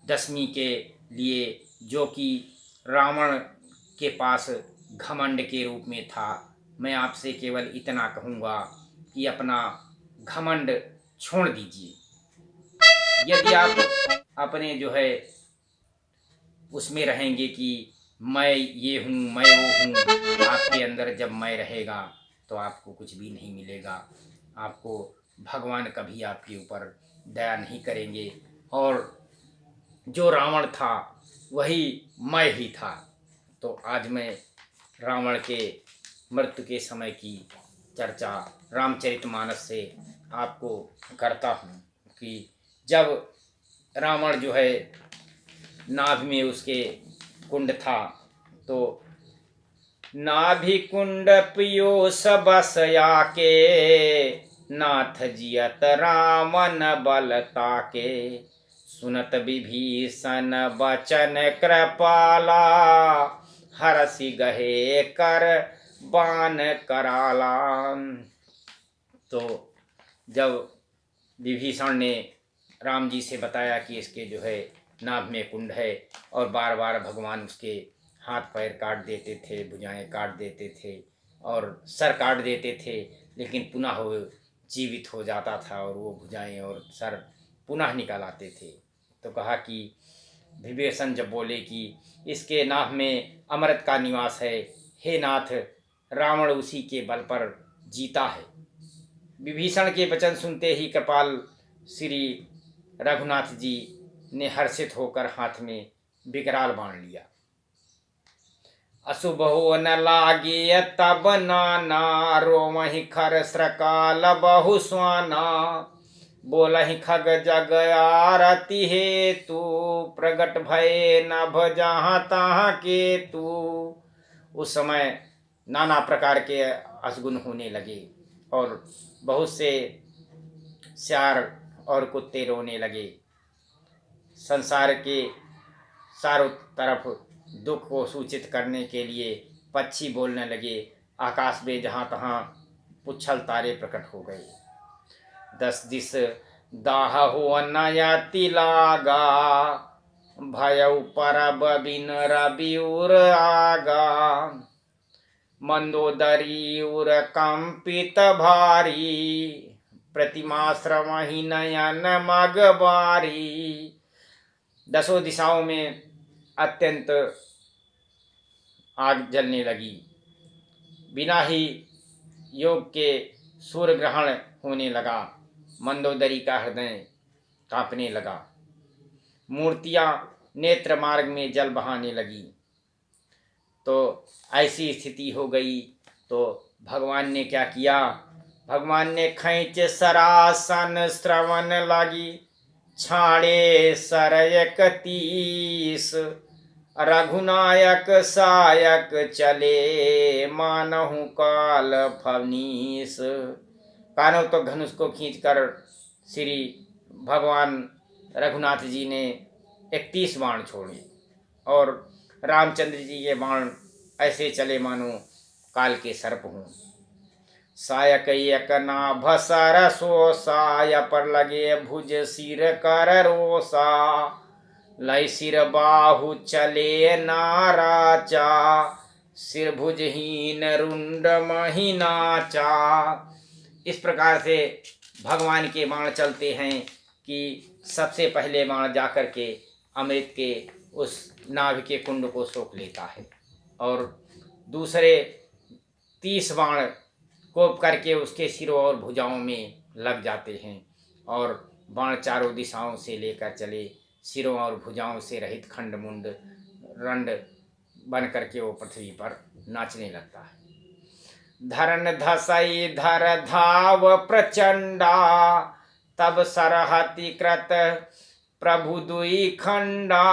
दशमी के लिए, जो कि रावण के पास घमंड के रूप में था। मैं आपसे केवल इतना कहूँगा कि अपना घमंड छोड़ दीजिए। यदि आप अपने जो है उसमें रहेंगे कि मैं ये हूँ, मैं वो हूँ, आपके अंदर जब मैं रहेगा तो आपको कुछ भी नहीं मिलेगा। आपको भगवान कभी आपके ऊपर दया नहीं करेंगे। और जो रावण था वही मैं ही था। तो आज मैं रावण के मृत्यु के समय की चर्चा रामचरितमानस से आपको करता हूँ कि जब रावण जो है नाभि में उसके कुंड था, तो नाभि कुंड पियोस बसया के, नाथ जियत रामन बलता के, सुनत विभीषण बचन कृपाला, हरसि गहे कर बान कराला। तो जब विभीषण ने राम जी से बताया कि इसके जो है नाभ में कुंड है, और बार बार भगवान उसके हाथ पैर काट देते थे, भुजाएं काट देते थे और सर काट देते थे, लेकिन पुनः वो जीवित हो जाता था और वो भुजाएं और सर पुनः निकल आते थे। तो कहा कि विभीषण जब बोले कि इसके नाभ में अमृत का निवास है, हे नाथ, रावण उसी के बल पर जीता है। विभीषण के वचन सुनते ही कृपाल श्री रघुनाथ जी ने हर्षित होकर हाथ में विकराल बाण लिया। अशुभ हो न लागे तब नाना, रोमहि खर श्रकाल बहु स्वाना, बोलहि खग जग आरती हेतु, प्रगट भय नभ जहाँ तहाँ केतु। उस समय नाना प्रकार के अशगुन होने लगे और बहुत से सियार और कुत्ते रोने लगे। संसार के चारों तरफ दुख को सूचित करने के लिए पक्षी बोलने लगे। आकाश में जहाँ तहाँ पुच्छल तारे प्रकट हो गए। 10 दिस दाह हो नयति लागा, भयउ परब बिन रवि उर आगा, मंदोदरी उर कंपित भारी, प्रतिमा श्रमहि नयन मगबारी। 10 दिशाओं में अत्यंत आग जलने लगी। बिना ही योग के सूर्य ग्रहण होने लगा। मंदोदरी का हृदय कांपने लगा। मूर्तियां नेत्र मार्ग में जल बहाने लगी। तो ऐसी स्थिति हो गई। तो भगवान ने क्या किया? भगवान ने खैंच सरासन श्रवण लगी, छाड़े सरयक 30, रघुनायक सायक चले, मानहु काल फवनीस। कानों तो धनुष को खींचकर श्री भगवान रघुनाथ जी ने 31 बाण छोड़े और रामचंद्र जी के बाण ऐसे चले मानो काल के सर्प हों। सायक एक नाभ सर सोसा, पर लगे भुज सिर कर रोसा, लय सिर बाहु चले नाराचा, सिर भुजहीन रुंड मही नाचा। इस प्रकार से भगवान के बाण चलते हैं कि सबसे पहले बाण जाकर के अमृत के उस नाभ के कुंड को सोख लेता है और दूसरे 30 बाण कोप करके उसके सिरों और भुजाओं में लग जाते हैं और बाण चारों दिशाओं से लेकर चले, सिरों और भुजाओं से रहित खंड मुंड रंड बन करके वो पृथ्वी पर नाचने लगता है। धरन धसई धर धाव प्रचंडा, तब सरहति कृत प्रभु दुई खंडा,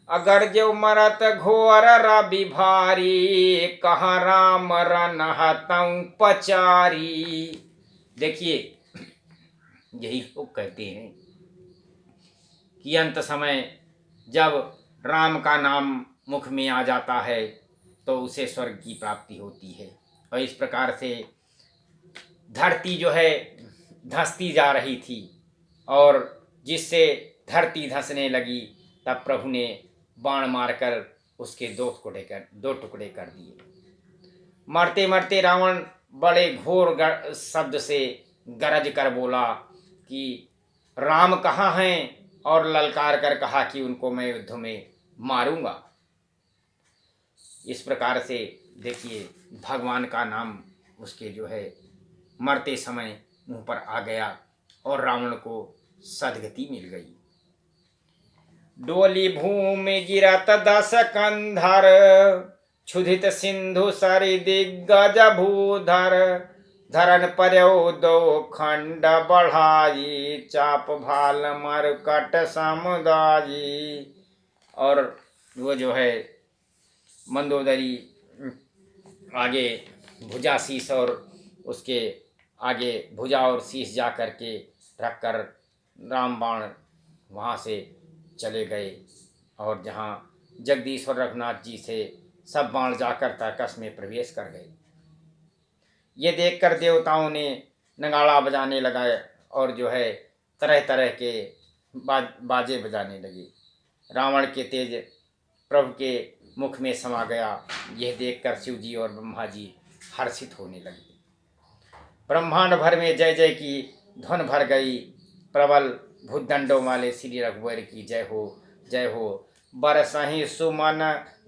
अगर जो मरत घोर रवि भारी, कहाँ राम रन हतं पचारी। देखिए, यही लोग कहते हैं कि अंत समय जब राम का नाम मुख में आ जाता है तो उसे स्वर्ग की प्राप्ति होती है। और इस प्रकार से धरती जो है धंसती जा रही थी और जिससे धरती धंसने लगी, तब प्रभु ने बाण मारकर उसके दो टुकड़े कर दिए। मरते मरते रावण बड़े घोर शब्द से गरज कर बोला कि राम कहाँ हैं, और ललकार कर कहा कि उनको मैं युद्ध में मारूंगा। इस प्रकार से देखिए भगवान का नाम उसके जो है मरते समय मुंह पर आ गया और रावण को सदगति मिल गई। डोली भूमि गिरत 10 कंधर, क्षुधित सिंधु सरि दिग्गज भूधर, धरन पर्यो 2 खंड बढ़ाई, चाप भाल मरकट समुदायी। और वो जो है मंदोदरी आगे भुजा शीश और उसके आगे भुजा और शीश जा कर के रख कर राम बाण वहाँ से चले गए, और जहाँ जगदीश और रघुनाथ जी से सब बाण जाकर तर्कस में प्रवेश कर गए। ये देखकर देवताओं ने नगाड़ा बजाने लगाए और जो है तरह तरह के बाजे बजाने लगे। रावण के तेज प्रभु के मुख में समा गया। यह देखकर शिव जी और ब्रह्मा जी हर्षित होने लगे। ब्रह्मांड भर में जय जय की धुन भर गई। प्रबल भूदंडों वाले श्री रघुवर की जय हो, जय हो। बरसहि सुमन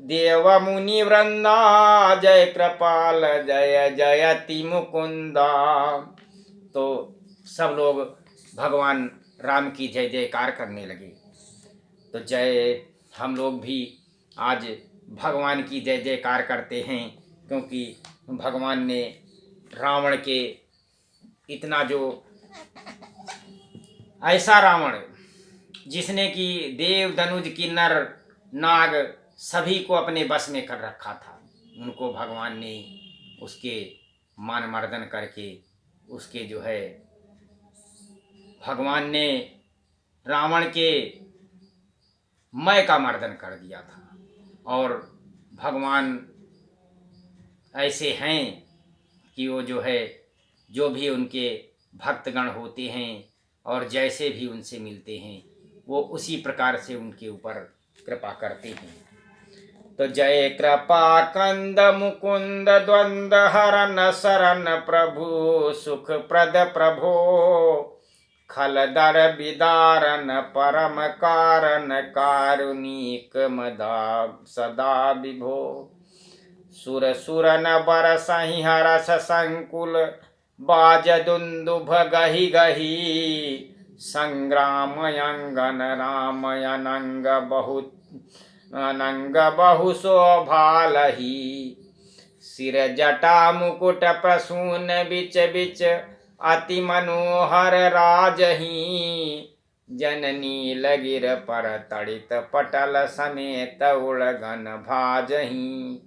देव मुनि वृंदा, जय कृपाल जय जयति मुकुंदा। तो सब लोग भगवान राम की जय जयकार करने लगे। तो जय हम लोग भी आज भगवान की जय जयकार करते हैं, क्योंकि भगवान ने रावण के इतना जो ऐसा रावण जिसने कि देव धनुज किन्नर नाग सभी को अपने बस में कर रखा था, उनको भगवान ने उसके मान मर्दन करके उसके जो है भगवान ने रावण के मैं का मर्दन कर दिया था। और भगवान ऐसे हैं कि वो जो है जो भी उनके भक्तगण होते हैं और जैसे भी उनसे मिलते हैं वो उसी प्रकार से उनके ऊपर कृपा करते हैं। तो जय कृपा कंद मुकुंद द्वंद हरन शरण प्रभु, सुख प्रद प्रभो, खल दर विदारन परम कारण, कारुणिक मदा सदा विभो। सुर सुर न बरसहि हरस संकुल, बाज दुंदुभ गही गही, संग्राम अंगन राम अनंग बहु शोभालही। सिर जटा मुकुट प्रसून बिच बिच, अति मनोहर राजही, जननी लगिर पर तड़ित पटल समेत उड़गन भाजही।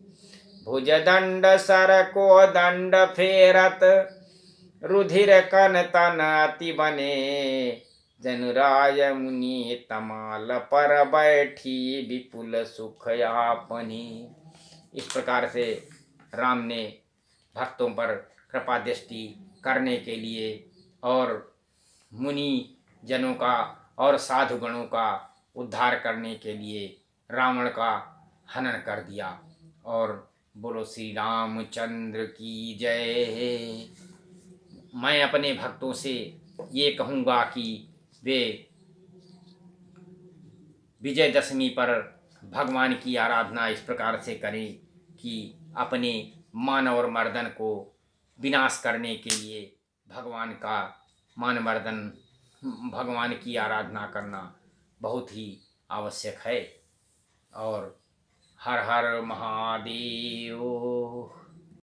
भुज दंड सर को दंड फेरत, रुधिर कन तन अति बने, जनुराय मुनि तमाल पर बैठी, विपुल सुख आपनी। इस प्रकार से राम ने भक्तों पर कृपा दृष्टि करने के लिए और मुनि जनों का और साधुगणों का उद्धार करने के लिए रावण का हनन कर दिया। और बोलो श्री रामचंद्र की जय। मैं अपने भक्तों से ये कहूँगा कि वे विजयदशमी पर भगवान की आराधना इस प्रकार से करें कि अपने मान और मर्दन को विनाश करने के लिए भगवान का मान मर्दन, भगवान की आराधना करना बहुत ही आवश्यक है। और हर हर महादेव।